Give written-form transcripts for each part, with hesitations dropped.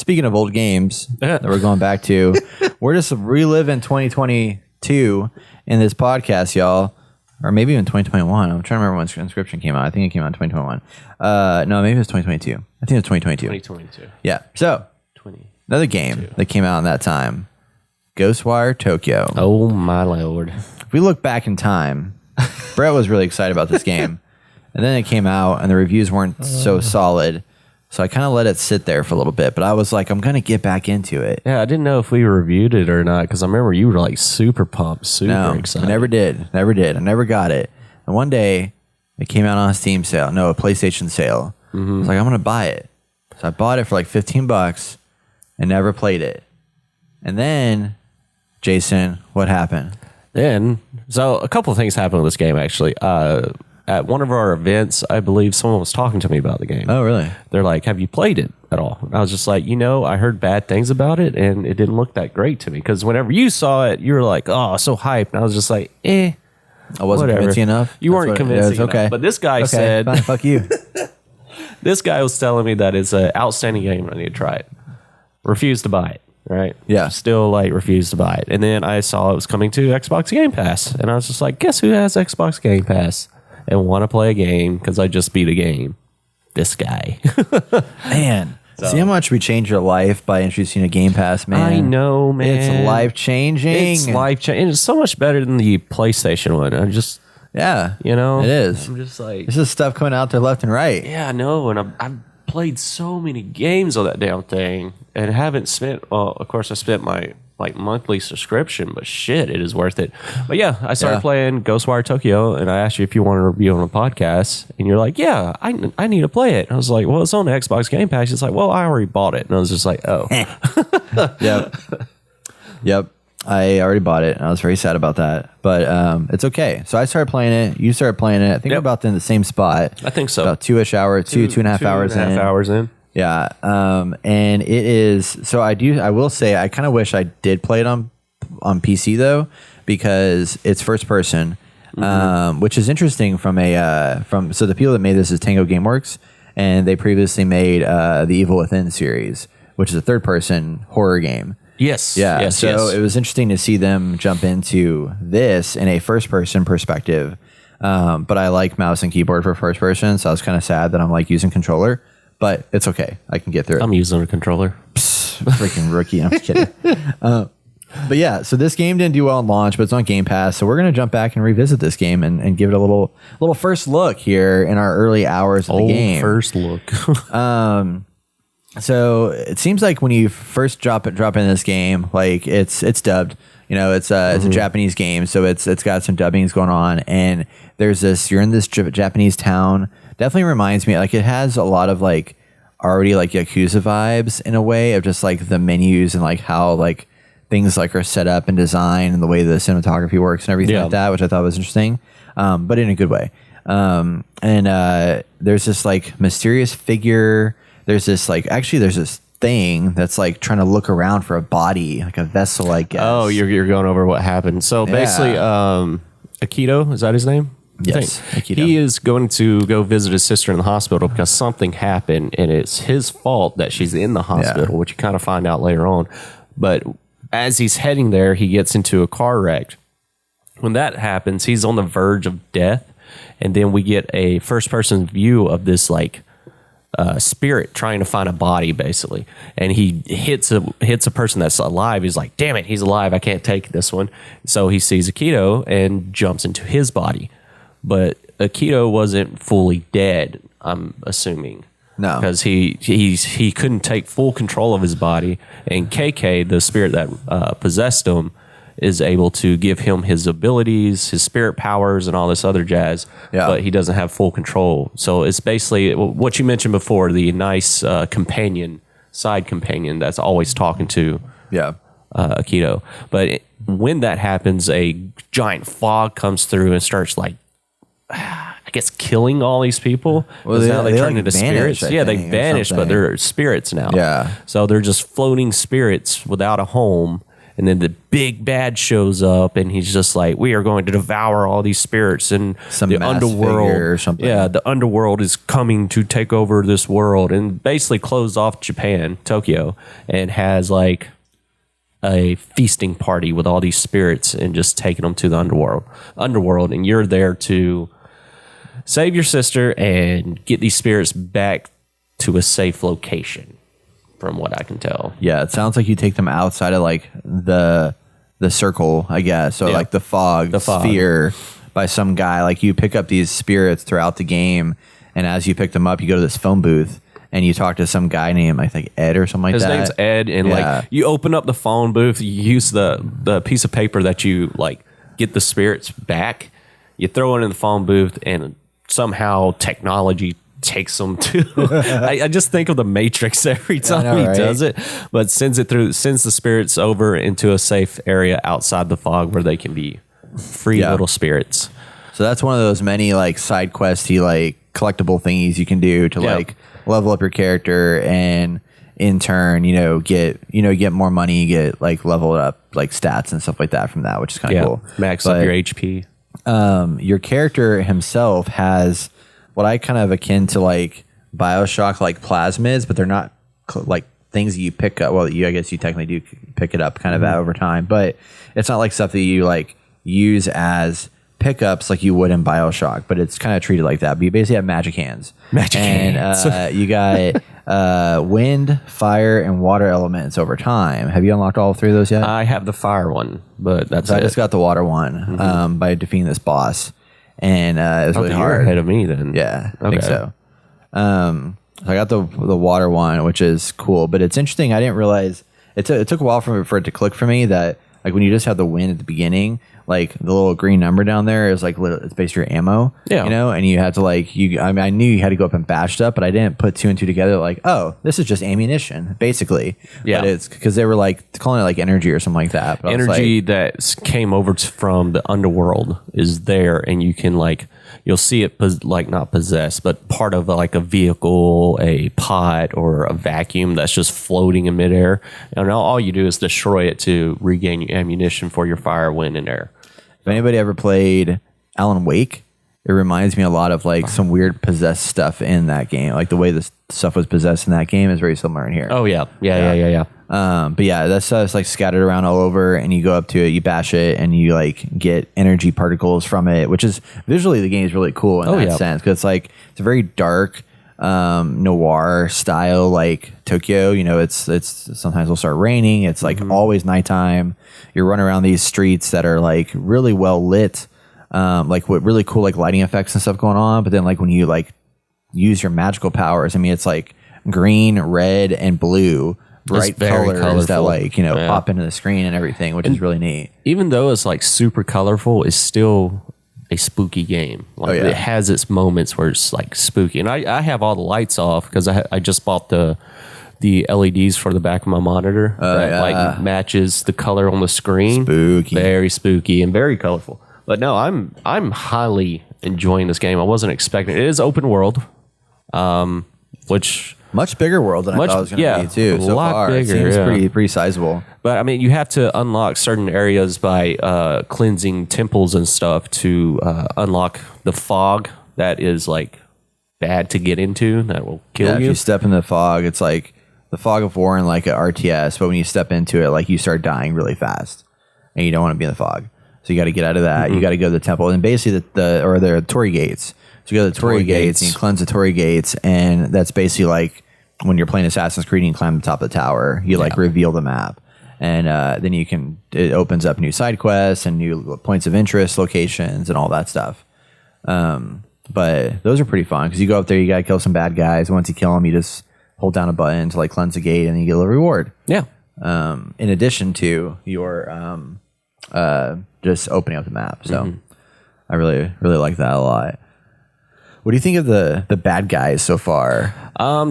speaking of old games that we're going back to, we're just reliving 2022 in this podcast, y'all. Or maybe even 2021. I'm trying to remember when Inscription came out. I think it came out in 2021. No, maybe it was 2022. I think it was 2022. 2022. Yeah. So, another game that came out in that time. Ghostwire Tokyo. Oh, my Lord. If we look back in time, Brett was really excited about this game. And then it came out, and the reviews weren't so solid. So I kind of let it sit there for a little bit. But I was like, I'm going to get back into it. Yeah, I didn't know if we reviewed it or not, because I remember you were like super pumped, super excited. I never did. I never got it. And one day, it came out on a Steam sale. No, a PlayStation sale. I was like, I'm going to buy it. So I bought it for like $15 and never played it. And then, Jason, what happened? So a couple of things happened with this game, actually. At one of our events, I believe someone was talking to me about the game. Oh, really? They're like, have you played it at all? And I was just like, I heard bad things about it, and it didn't look that great to me. Because whenever you saw it, you were like, oh, so hyped. And I was just like, I wasn't convincing enough? You weren't convincing enough. Okay. But this guy said... Fine, fuck you. This guy was telling me that it's an outstanding game and I need to try it. Refused to buy it. Right? Yeah. Still refused to buy it. And then I saw it was coming to Xbox Game Pass. And I was just like, guess who has Xbox Game Pass and want to play a game because I just beat a game? This guy. Man. See how much we change your life by introducing a Game Pass, man? I know, man. It's life-changing. It's life-changing. It's so much better than the PlayStation one. I'm just... Yeah. It is. I'm just like... This is stuff coming out there left and right. Yeah, I know. And I've played so many games on that damn thing and haven't spent... Well, of course, I spent my monthly subscription, but shit, it is worth it. But yeah, I started playing Ghostwire Tokyo, and I asked you if you wanted to review on a podcast, and you're like, yeah, I need to play it. And I was like, well, it's on the Xbox Game Pass. It's like, well, I already bought it. And I was just like, oh. Yep. I already bought it, and I was very sad about that. But it's okay. So I started playing it. You started playing it. I think we're about in the same spot. I think so. About two and a half hours in. Yeah. And it is, so I will say, I kind of wish I did play it on PC though, because it's first person, which is interesting so the people that made this is Tango Gameworks, and they previously made the Evil Within series, which is a third person horror game. Yes. Yeah. Yes, so it was interesting to see them jump into this in a first person perspective. But I like mouse and keyboard for first person. So I was kind of sad that I'm like using controller, but it's okay. I can get through it. I'm using a controller. Freaking rookie. I'm just kidding. But yeah, so this game didn't do well on launch, but it's on Game Pass. So we're going to jump back and revisit this game and give it a little first look here in our early hours of the game. First look. So it seems like when you first drop in this game, like it's dubbed. It's a Japanese game, so it's got some dubbings going on, and there's this. You're in this Japanese town. Definitely reminds me, like it has a lot of like already like Yakuza vibes in a way of just like the menus and like how like things like are set up and designed and the way the cinematography works and everything like that, which I thought was interesting, but in a good way. And there's this like mysterious figure. There's this thing that's like trying to look around for a body, like a vessel, I guess. Oh, you're going over what happened. So basically, Akito, is that his name? Yes, Akito. He is going to go visit his sister in the hospital because something happened, and it's his fault that she's in the hospital, which you kind of find out later on. But as he's heading there, he gets into a car wreck. When that happens, he's on the verge of death, and then we get a first-person view of this like spirit trying to find a body, basically, and he hits a person that's alive. He's like, damn it, he's alive, I can't take this one. So he sees Akito and jumps into his body, but Akito wasn't fully dead, I'm assuming. No, because he couldn't take full control of his body, and KK, the spirit that possessed him, is able to give him his abilities, his spirit powers, and all this other jazz, but he doesn't have full control. So it's basically what you mentioned before, the nice side companion that's always talking to Akito. But when that happens, a giant fog comes through and starts like, I guess, killing all these people. Well, now they turn into spirits. Yeah, they vanish, but they're spirits now. Yeah. So they're just floating spirits without a home. and then the big bad shows up, and he's just like, we are going to devour all these spirits, and Some the mass underworld figure or something. Yeah, the underworld is coming to take over this world, and basically close off Japan, Tokyo, and has like a feasting party with all these spirits and just taking them to the underworld, and you're there to save your sister and get these spirits back to a safe location, from what I can tell. Yeah, it sounds like you take them outside of like the circle, I guess, or like the fog sphere by some guy. Like you pick up these spirits throughout the game, and as you pick them up, you go to this phone booth and you talk to some guy named, I think, Ed or something like that. His name's Ed, and like you open up the phone booth, you use the piece of paper that you like get the spirits back, you throw it in the phone booth, and somehow technology takes them to I just think of the Matrix every time he does it, but sends the spirits over into a safe area outside the fog where they can be free little spirits. So that's one of those many like side questy like collectible thingies you can do to like level up your character, and in turn get more money, get like level up like stats and stuff like that from that, which is kind of cool. Max up your HP. Your character himself has what I kind of akin to like Bioshock like plasmids, but they're not like things that you pick up. Well, I guess you technically do pick it up kind of over time, but it's not like stuff that you like use as pickups like you would in Bioshock, but it's kind of treated like that. But you basically have magic hands. You got wind, fire, and water elements over time. Have you unlocked all three of those yet? I have the fire one, but that's I just got the water one by defeating this boss. And it was really hard. You're ahead of me then. Yeah, I think so. So I got the water one, which is cool. But it's interesting. I didn't realize it took a while for it to click for me that like when you just have the wind at the beginning, like the little green number down there is like it's basically your ammo. Yeah, and you had to like I knew you had to go up and bash it up, but I didn't put two and two together. Like, oh, this is just ammunition, basically. Yeah, but it's because they were like calling it like energy or something like that. But energy that came over from the underworld is there, and you can like you'll see it like not possessed, but part of like a vehicle, a pot, or a vacuum that's just floating in midair. And all you do is destroy it to regain your ammunition for your fire, wind, and air. If anybody ever played Alan Wake, it reminds me a lot of like some weird possessed stuff in that game. Like the way this stuff was possessed in that game is very similar in here. Oh yeah. But yeah, that stuff's like scattered around all over, and you go up to it, you bash it, and you like get energy particles from it, which is visually the game is really cool in that sense, because it's a very dark noir style like Tokyo. It's sometimes it'll start raining. It's like always nighttime. You're running around these streets that are like really well lit, like with really cool like lighting effects and stuff going on. But then like when you like use your magical powers, I mean it's like green, red, and blue. Bright colors that like pop into the screen and everything, which is really neat. Even though it's like super colorful, it's still a spooky game. Like it has its moments where it's like spooky, and I have all the lights off because I just bought the LEDs for the back of my monitor that like matches the color on the screen. Spooky, very spooky and very colorful. But no, I'm highly enjoying this game. I wasn't expecting it. It is open world, which. Much bigger world than I thought it was going to be, too. A lot bigger. It seems pretty sizable. But, I mean, you have to unlock certain areas by cleansing temples and stuff to unlock the fog that is, like, bad to get into. That will kill you. If you step in the fog, it's like the fog of war in, like, an RTS. But when you step into it, like, you start dying really fast. And you don't want to be in the fog. So you got to get out of that. You got to go to the temple. And basically, the Torii gates. So you go to the Torii gates and you cleanse the Torii gates, and that's basically like when you're playing Assassin's Creed and you climb the top of the tower, you like reveal the map, and then it opens up new side quests and new points of interest, locations, and all that stuff. But those are pretty fun because you go up there, you gotta kill some bad guys. Once you kill them, you just hold down a button to like cleanse the gate, and then you get a reward. Yeah. In addition to your just opening up the map, so I really like that a lot. What do you think of the bad guys so far?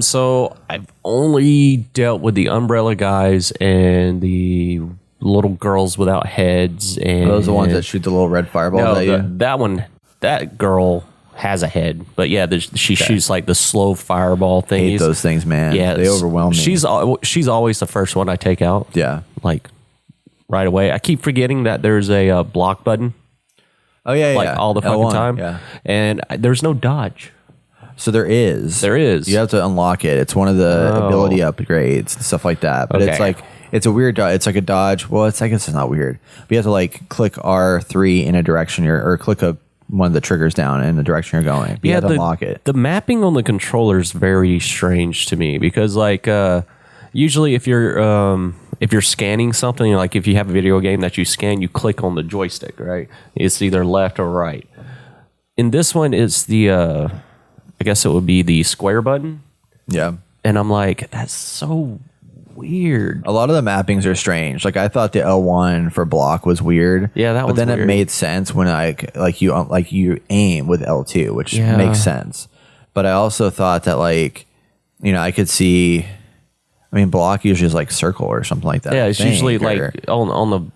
So I've only dealt with the umbrella guys and the little girls without heads. And are those the ones that shoot the little red fireballs at you? That girl has a head, but yeah, she shoots like the slow fireball things. I hate those things, man. Yeah, they overwhelm me. She's always the first one I take out. Yeah, like right away. I keep forgetting that there's a block button. Oh yeah, like all the fucking L1, time. Yeah. And there's no dodge. So there is. There is. You have to unlock it. It's one of the ability upgrades and stuff like that. But it's like it's a weird. It's like a dodge. Well, I guess it's not weird. But you have to like click R3 in a direction or click one of the triggers down in the direction you're going. But you have to unlock it. The mapping on the controller is very strange to me because like usually if you're scanning something, like if you have a video game that you scan, you click on the joystick, right? It's either left or right. In this one, it's the I guess it would be the square button. Yeah. And I'm like, that's so weird. A lot of the mappings are strange. Like I thought the L1 for block was weird. Yeah, that was But then weird. it made sense when you aim with L2, which makes sense. But I also thought that I could see. I mean, block usually is like circle or something like that. Yeah, it's usually like on the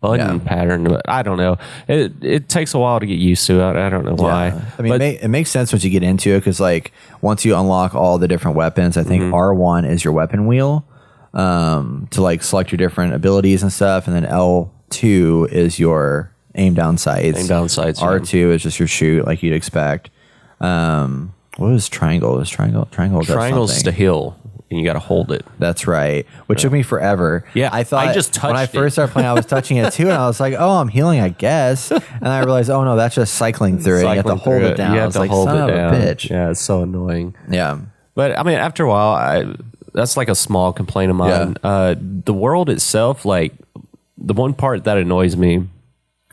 button pattern, but I don't know. It takes a while to get used to it. I don't know why. Yeah. I mean, it makes sense once you get into it because like once you unlock all the different weapons, I think R1 is your weapon wheel to like select your different abilities and stuff, and then L2 is your aim down sights. R2 is just your shoot like you'd expect. What was triangle? Triangle's the hill. And you got to hold it. That's right. Which took me forever. Yeah, I thought I just touched when I it. first started playing, I was touching it too, and I was like, "Oh, I'm healing, I guess." And I realized, "Oh no, that's just cycling through it. You have to hold it down." You have to like, hold son it down. of a bitch. Yeah, it's so annoying. Yeah, but I mean, after a while, that's like a small complaint of mine. Yeah. The world itself, like the one part that annoys me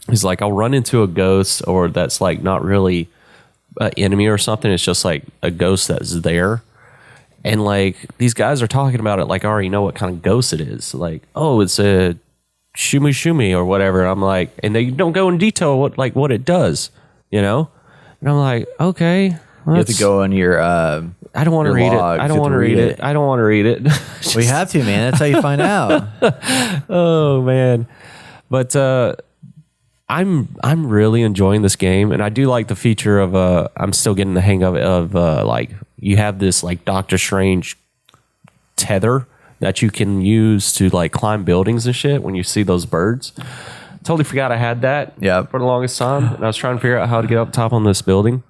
is like I'll run into a ghost, or that's like not really an enemy or something. It's just like a ghost that's there. And like these guys are talking about it like I already know what kind of ghost it is. Like, oh, it's a shumi shumi or whatever. I'm like, and they don't go in detail what it does, you know? And I'm like, okay. you have to go on your. I don't want to read it. I don't want to read it. I don't want to read it. Well, you have to, man. That's how you find out. Oh man. But I'm really enjoying this game, and I do like the feature of I'm still getting the hang of it like you have this like Doctor Strange tether that you can use to like climb buildings and shit when you see those birds. Totally forgot I had that for the longest time, and I was trying to figure out how to get up top on this building.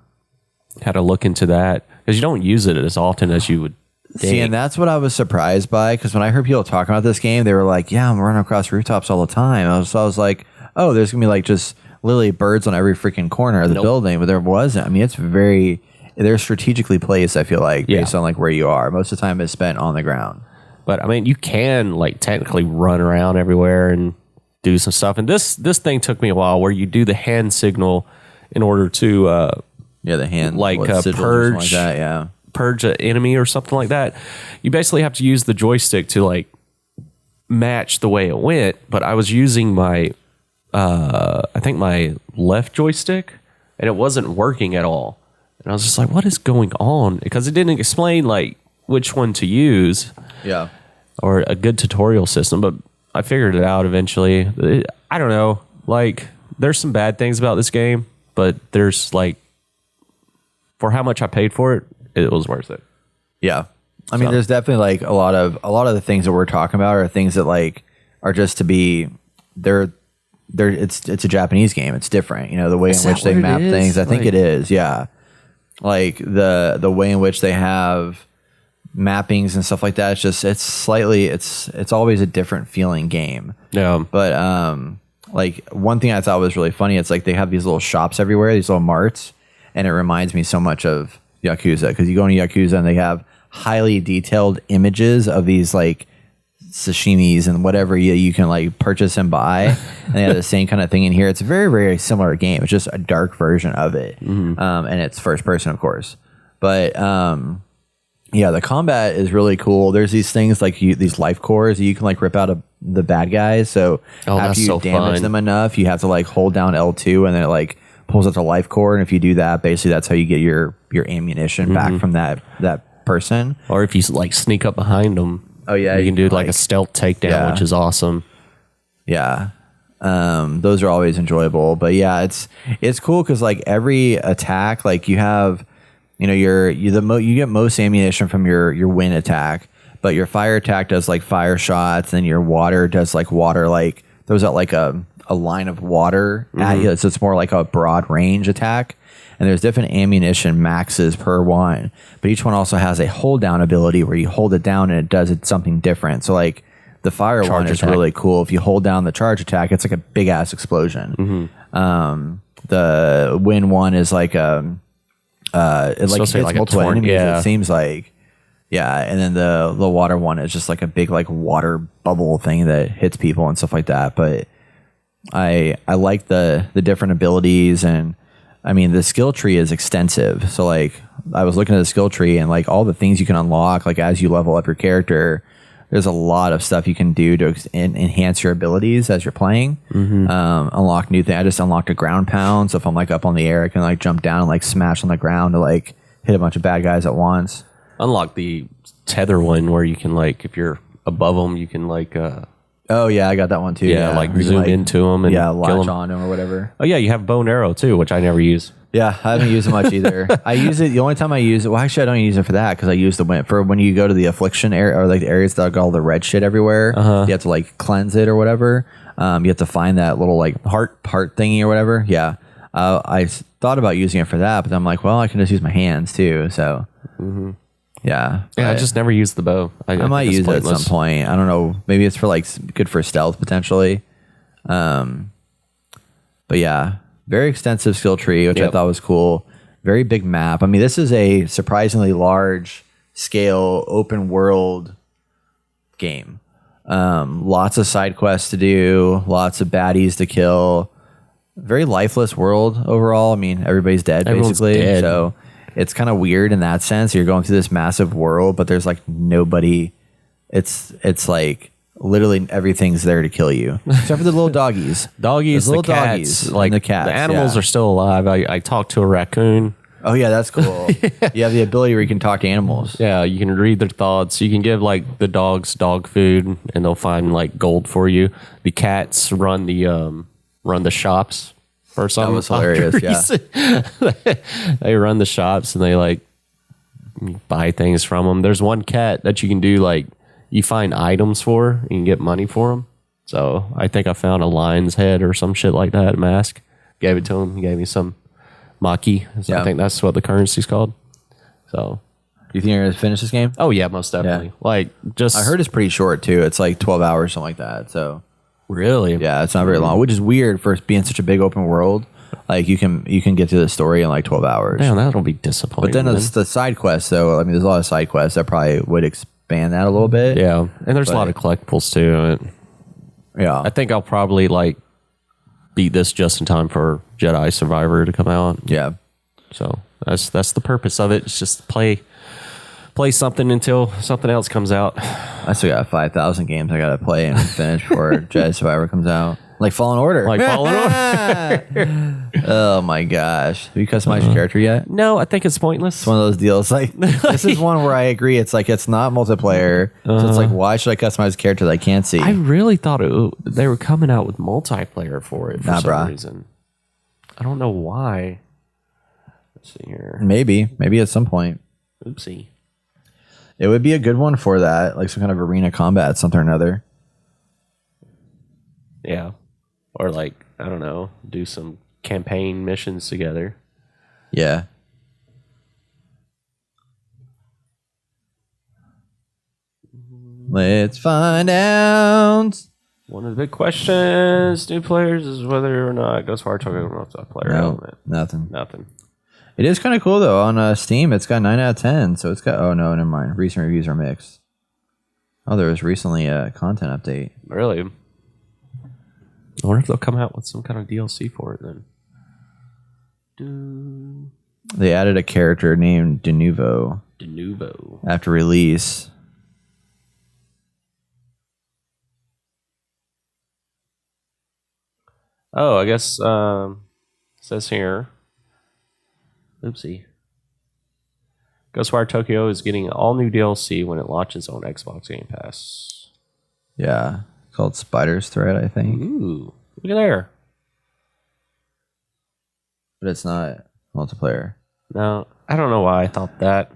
Had to look into that because you don't use it as often as you would think. See, and that's what I was surprised by because when I heard people talking about this game, they were like, "Yeah, I'm running across rooftops all the time." I was like, "Oh, there's gonna be like just literally birds on every freaking corner of the building," but there wasn't. I mean, they're strategically placed. I feel like based on like where you are. Most of the time, it's spent on the ground. But I mean, you can like technically run around everywhere and do some stuff. And this thing took me a while, where you do the hand signal in order to the hand like purge like that, purge an enemy or something like that. You basically have to use the joystick to like match the way it went. But I was using my I think my left joystick, and it wasn't working at all. And I was just like, what is going on? Because it didn't explain like which one to use. Yeah. Or a good tutorial system, but I figured it out eventually. I don't know. Like, there's some bad things about this game, but there's like, for how much I paid for it, it was worth it. Yeah. I mean, there's definitely like a lot of the things that we're talking about are things that like are just to be it's a Japanese game. It's different, you know, the way in which they map things. I think it is. Yeah. Like the way in which they have mappings and stuff like that. It's always a different feeling game. Yeah. But like one thing I thought was really funny, it's like they have these little shops everywhere, these little marts, and it reminds me so much of Yakuza, because you go into Yakuza and they have highly detailed images of these like sashimis and whatever you can like purchase and buy, and they have the same kind of thing in here. It's a very, very similar game. It's just a dark version of it. And it's first person, of course, but yeah, the combat is really cool. There's these things like these life cores that you can like rip out of the bad guys. So after you damage them enough, you have to like hold down L2, and then it like pulls out the life core. And if you do that, basically that's how you get your ammunition back from that person. Or if you like sneak up behind them. Oh yeah, you can do like a stealth takedown, which is awesome. Yeah, those are always enjoyable. But yeah, it's cool because like every attack, like you have, you know, you get most ammunition from your wind attack, but your fire attack does like fire shots, and your water does like water like throws out like a line of water at you. So it's more like a broad range attack. And there's different ammunition maxes per one, but each one also has a hold down ability where you hold it down and it does something different. So like the fire Charge one is attack. really cool. If you hold down the charge attack, it's like a big ass explosion. The wind one is like it like supposed to be hits like a multiple torrent, enemies. yeah. It seems like, yeah. And then the water one is just like a big like water bubble thing that hits people and stuff like that. But I like the different abilities, and I mean the skill tree is extensive. So like I was looking at the skill tree and like all the things you can unlock like as you level up your character. There's a lot of stuff you can do to enhance your abilities as you're playing. Unlock new things. I just unlocked a ground pound, so if I'm like up on the air, I can like jump down and like smash on the ground to like hit a bunch of bad guys at once. Unlock the tether one where you can like if you're above them, you can like Oh yeah, I got that one too. like Where you zoom can, into them and kill latch 'em. on them or whatever. Oh yeah, you have bow and arrow too, which I never use. Yeah, I haven't used it much either. I use it. The only time I use it, well, actually, I don't use it for that because I use the for when you go to the affliction area or like the areas that got all the red shit everywhere. You have to like cleanse it or whatever. You have to find that little like part thingy or whatever. Yeah, I thought about using it for that, but I'm like, well, I can just use my hands too. So yeah, Yeah, I just never used the bow. I might think it's use it at pointless. some point. I don't know. Maybe it's for like good for stealth potentially. But yeah, very extensive skill tree, which I Yep. thought was cool. Very big map. I mean, this is a surprisingly large scale open world game. Lots of side quests to do, lots of baddies to kill. Very lifeless world overall. I mean, everybody's dead Everyone's basically. dead. So it's kind of weird in that sense. You're going through this massive world, but there's like nobody. It's like literally everything's there to kill you, except for the little doggies. Doggies, There's little the cats, doggies, like and the cats. The animals yeah. are still alive. I talked to a raccoon. Oh yeah, that's cool. You have the ability where you can talk to animals. Yeah, you can read their thoughts. You can give like the dogs dog food, and they'll find like gold for you. The cats run the shops for some was hilarious, yeah. reason. They run the shops and they like buy things from them. There's one cat that you can do like you find items for. You can get money for them. So I think I found a lion's head or some shit like that, a mask. Gave it to him. He gave me some maki. So Yeah. I think that's what the currency's called. So You think you're gonna finish this game? oh yeah, most definitely. Like just I heard it's pretty short too. It's like 12 hours, something like that. So really yeah, it's not very long, which is weird for being such a big open world. Like you can get through the story in like 12 hours. Damn, that'll be disappointing. But then it's the side quests. So I mean, there's a lot of side quests that probably would expand that a little bit. yeah, and there's a lot of collectibles too. Yeah. I think I'll probably like beat this just in time for Jedi Survivor to come out. Yeah. So that's the purpose of it. It's just play something until something else comes out. I still got 5,000 games I gotta play and finish before Jedi Survivor comes out. Like Fallen Order. Like Fallen Order. Oh my gosh. Have you customized your character yet? No, I think it's pointless. It's one of those deals. Like this is one where I agree. It's like it's not multiplayer, so it's like why should I customize a character that I can't see? I really thought they were coming out with multiplayer for it for Nah, some brah. reason. I don't know why. Let's see here. maybe at some point Oopsie. it would be a good one for that, like some kind of arena combat, something or another. Yeah. Or like, I don't know, do some campaign missions together. Yeah. Let's find out. One of the big questions, new players, is whether or not Ghostwire Tokyo will have player No, element. nothing. Nothing. It is kind of cool though. On Steam, it's got 9 out of 10. So it's got. Oh no, never mind. Recent reviews are mixed. Oh, there was recently a content update. Really? I wonder if they'll come out with some kind of DLC for it then. They added a character named De Nuvo De Nuvo. after release. Oh, I guess it says here. Oopsie. Ghostwire Tokyo is getting all new DLC when it launches on Xbox Game Pass. Yeah, called Spider's Thread, I think, Ooh, look at there. but it's not multiplayer. Now, I don't know why I thought that.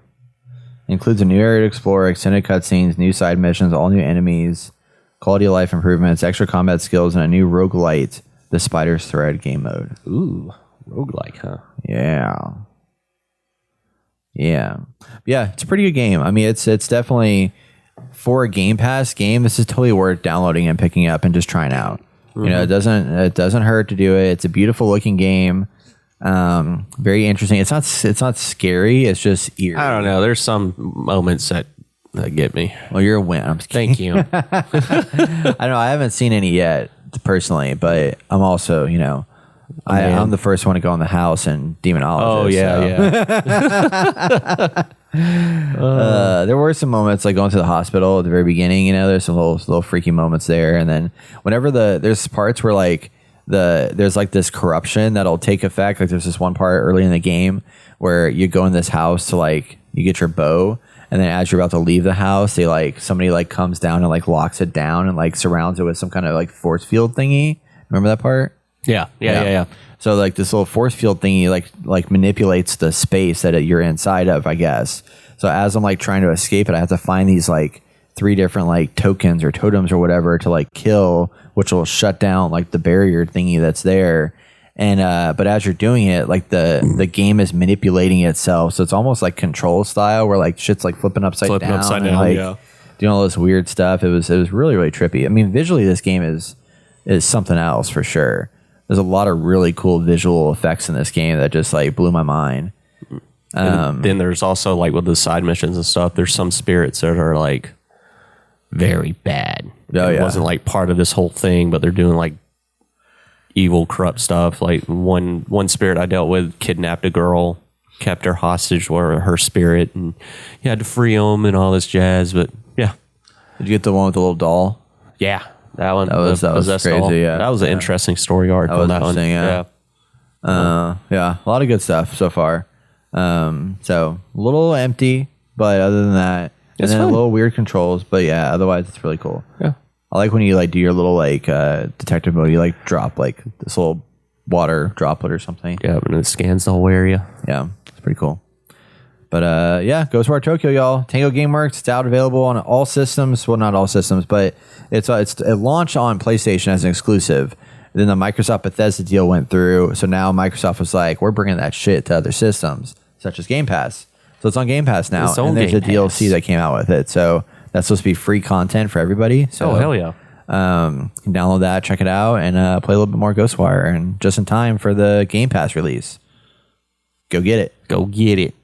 Includes a new area to explore, extended cutscenes, new side missions, all new enemies, quality of life improvements, extra combat skills, and a new roguelite, the Spider's Thread game mode. Ooh, roguelike, huh? Yeah. Yeah, it's a pretty good game. I mean, it's definitely, for a Game Pass game, this is totally worth downloading and picking up and just trying out. You know, it doesn't hurt to do it. It's a beautiful looking game. Very interesting. It's not scary. It's just eerie. I don't know. There's some moments that get me. Well, you're a win. I'm just kidding. Thank you. I don't know. I haven't seen any yet personally, but I'm also, you know, I'm the first one to go in the house and demonologist. Oh yeah, so. yeah. There were some moments like going to the hospital at the very beginning. You know, there's some little freaky moments there, and then whenever there's parts where like there's like this corruption that'll take effect. Like there's this one part early in the game where you go in this house to like you get your bow. And then as you're about to leave the house, they like somebody like comes down and like locks it down and like surrounds it with some kind of like force field thingy. Remember that part? Yeah. So like this little force field thingy like manipulates the space that you're inside of, I guess. So as I'm like trying to escape it, I have to find these like 3 different like tokens or totems or whatever to like kill, which will shut down like the barrier thingy that's there. And but as you're doing it, like the game is manipulating itself, so it's almost like Control style, where like shit's like flipping upside down, and, like, doing all this weird stuff. It was really trippy. I mean, visually, this game is something else for sure. There's a lot of really cool visual effects in this game that just like blew my mind. And then there's also like with the side missions and stuff. There's some spirits that are like very bad. It wasn't like part of this whole thing, but they're doing like evil, corrupt stuff. Like one spirit I dealt with kidnapped a girl, kept her hostage, or her spirit, and you had to free them and all this jazz. But yeah, did you get the one with the little doll? Yeah, that one. That was crazy. Doll. Yeah, that was an interesting story arc on that one. Yeah, a lot of good stuff so far. So a little empty, but other than that, and then a little weird controls. But yeah, otherwise it's really cool. Yeah. I like when you like do your little like detective mode. You like drop like this little water droplet or something. Yeah, and it scans the whole area. Yeah, it's pretty cool. But yeah, Ghostwire Tokyo, y'all. Tango Gameworks. It's out, available on all systems. Well, not all systems, but it launched on PlayStation as an exclusive. Then the Microsoft Bethesda deal went through, so now Microsoft was like, we're bringing that shit to other systems, such as Game Pass. So it's on Game Pass now, and there's a DLC that came out with it. So that's supposed to be free content for everybody. So, hell yeah. You can download that, check it out, and play a little bit more Ghostwire. And just in time for the Game Pass release. Go get it. Go get it.